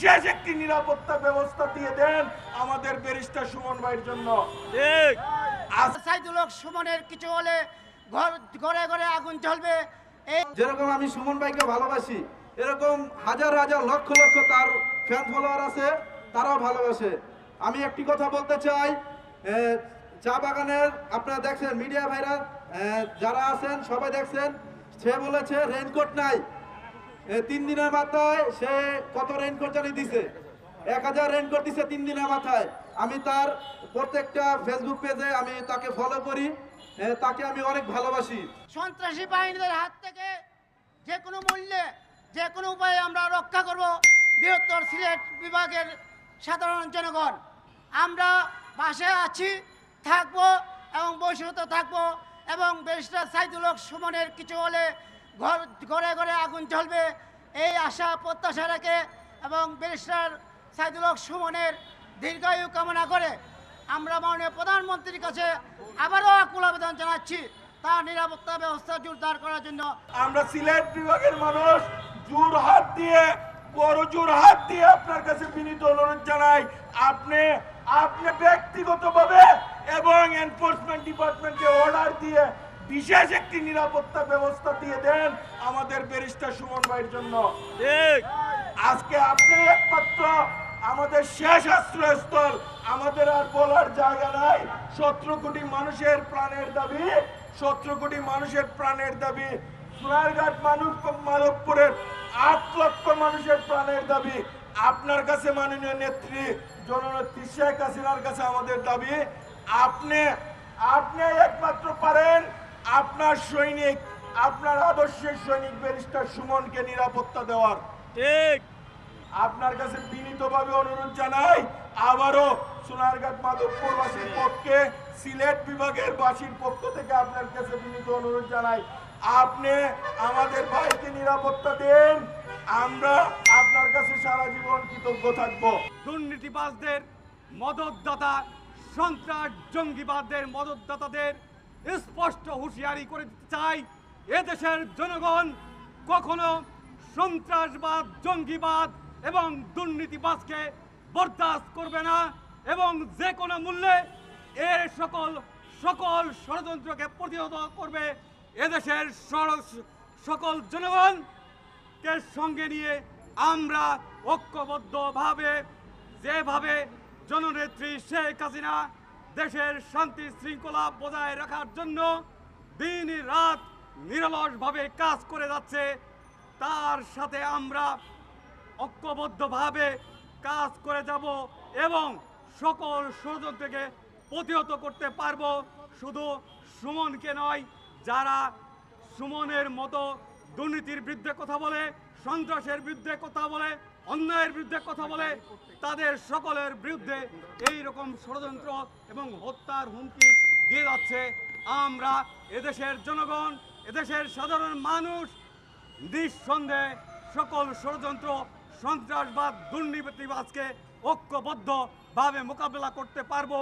বিশেষ একটি নিরাপত্তা ব্যবস্থা দিয়ে দেন আমাদের ব্যারিস্টার সুমন ভাইয়ের জন্য। সাইদুল হক সুমনের কিছু হলে ঘরে ঘরে আগুন জ্বলবে। যেরকম আমি সুমন ভাইকে ভালোবাসি, এরকম হাজার হাজার লক্ষ লক্ষ তার ফ্যান ফলোয়ার আছে, তারাও ভালোবাসে। আমি একটি কথা বলতে চাই, চা বাগানের আপনারা দেখছেন, মিডিয়া ভাইরা যারা আছেন সবাই দেখছেন, সে বলেছে রেইনকোট নাই। 3 দিনের মাথায় সে কত রেইনকোট জানি দিছে, 1000 রেইনকোট দিছে 3 দিনের মাথায়। আমি তার প্রত্যেকটা ফেসবুক পেজে আমি তাকে ফলো করি, তাকে আমি অনেক ভালোবাসি। সন্ত্রাসী বাহিনীদের হাত থেকে যে কোনো মূল্যে যে কোনো উপায়ে আমরা রক্ষা করব বৃহত্তর সিলেট বিভাগের সাধারণ জনগণ। আমরা বাসায় আছি, থাকবো এবং বৈশত থাকবো এবং ব্যারিস্টার সাইদুল হক সুমনের কিছু হলে ঘরে ঘরে আগুন জ্বলবে এই আশা প্রত্যাশা রেখে এবং ব্যারিস্টার সাইদুল হক সুমনের দীর্ঘায়ু কামনা করে আমরা মাননীয় প্রধানমন্ত্রীর কাছে আবারও আকুল আবেদন জানাচ্ছি তার নিরাপত্তা ব্যবস্থা জোরদার করার জন্য। আমরা সিলেট বিভাগের মানুষ জোর হাত দিয়ে, বড় জোর হাত দিয়ে আপনার কাছে বিনীত অনুরোধ জানাই, আপনি ব্যক্তিগতভাবে এবং এনফোর্সমেন্ট ডিপার্টমেন্টকে অর্ডার দিয়ে বিশেষ একটি নিরাপত্তা ব্যবস্থা দিয়ে দেন আমাদের ব্যারিস্টার সুমন ভাইয়ের জন্য। আজকে আপনি একমাত্র আমাদের শেষ আশ্রয়স্থল, আমাদের আর বলার জায়গা নাই। 17 কোটি মানুষের প্রাণের দাবি, 17 কোটি মানুষের প্রাণের দাবি, সোনারঘাট মানুষ, মাধবপুরের 8 লক্ষ মানুষের প্রাণের দাবি। আপনার কাছে মাননীয় নেত্রী জননেত্রী শেখ হাসিনার কাছে আমাদের দাবি, আপনি একমাত্র পারেন আপনার সৈনিক, আপনার আদর্শের সৈনিক ব্যারিস্টার সুমনকে নিরাপত্তা দেওয়ার। ঠিক আপনার কাছে বিনীতভাবে অনুরোধ জানাই, আবারও সোনারঘাট মাধবপুরবাসীর পক্ষে, সিলেট বিভাগের বাসীর পক্ষ থেকে আপনার কাছে বিনীত অনুরোধ জানাই, আপনি আমাদের ভাইকে নিরাপত্তা দেন। আমরা আপনার কাছে সারা জীবন কৃতজ্ঞ থাকবো। দুর্নীতিবাজদের মদতদাতা, সন্ত্রাস জঙ্গিবাদদের মদতদাতাদের স্পষ্ট হুঁশিয়ারি করে দিতে চাই, এদেশের জনগণ কখনো সন্ত্রাসবাদ, জঙ্গিবাদ এবং দুর্নীতিবাজকে বরদাস্ত করবে না এবং যে কোনো মূল্যে এর সকল ষড়যন্ত্রকে প্রতিহত করবে। এদেশের সকল জনগণকে সঙ্গে নিয়ে আমরা ঐক্যবদ্ধভাবে যেভাবে জননেত্রী শেখ হাসিনা দেশের শান্তি শৃঙ্খলা বজায় রাখার জন্য দিন রাত নিরলসভাবে কাজ করে যাচ্ছে, তার সাথে আমরা ঐক্যবদ্ধভাবে কাজ করে যাব এবং সকল ষড়যন্ত্রকে প্রতিহত করতে পারবো। শুধু সুমনকে নয়, যারা সুমনের মতো দুর্নীতির বিরুদ্ধে কথা বলে, সন্ত্রাসের বিরুদ্ধে কথা বলে, অন্যায়ের বিরুদ্ধে কথা বলে, তাদের সকলের বিরুদ্ধে এই রকম ষড়যন্ত্র এবং হত্যার হুমকি দিয়ে যাচ্ছে। আমরা এদেশের জনগণ, এদেশের সাধারণ মানুষ নিঃসন্দেহে সকল ষড়যন্ত্র, সন্ত্রাসবাদ, দুর্নীতিবাজকে ঐক্যবদ্ধভাবে মোকাবেলা করতে পারবো।